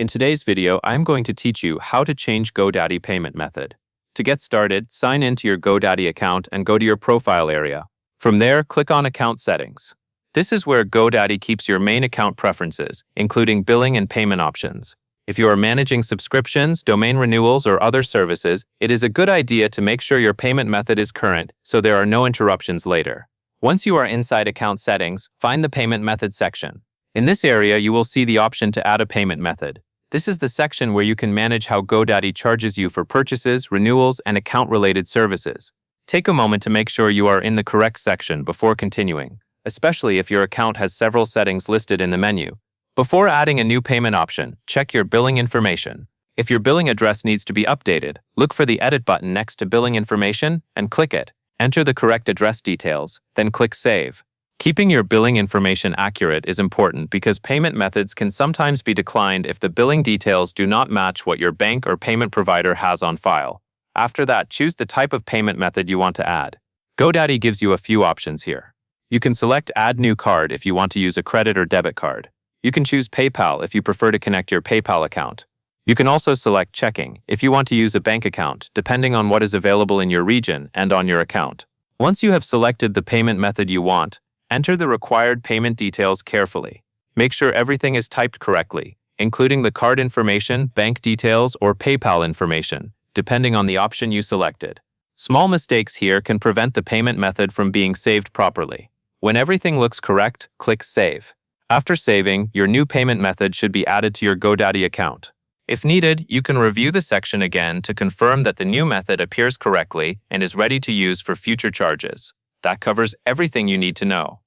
In today's video, I'm going to teach you how to change Godaddy payment method. To get started, sign into your Godaddy account and go to your profile area. From there, click on Account Settings. This is where Godaddy keeps your main account preferences, including billing and payment options. If you are managing subscriptions, domain renewals, or other services, it is a good idea to make sure your payment method is current so there are no interruptions later. Once you are inside Account Settings, find the Payment Method section. In this area, you will see the option to add a payment method. This is the section where you can manage how Godaddy charges you for purchases, renewals, and account-related services. Take a moment to make sure you are in the correct section before continuing, especially if your account has several settings listed in the menu. Before adding a new payment option, check your billing information. If your billing address needs to be updated, look for the Edit button next to Billing Information and click it. Enter the correct address details, then click Save. Keeping your billing information accurate is important because payment methods can sometimes be declined if the billing details do not match what your bank or payment provider has on file. After that, choose the type of payment method you want to add. Godaddy gives you a few options here. You can select Add New Card if you want to use a credit or debit card. You can choose PayPal if you prefer to connect your PayPal account. You can also select Checking if you want to use a bank account, depending on what is available in your region and on your account. Once you have selected the payment method you want, enter the required payment details carefully. Make sure everything is typed correctly, including the card information, bank details, or PayPal information, depending on the option you selected. Small mistakes here can prevent the payment method from being saved properly. When everything looks correct, click Save. After saving, your new payment method should be added to your Godaddy account. If needed, you can review the section again to confirm that the new method appears correctly and is ready to use for future charges. That covers everything you need to know.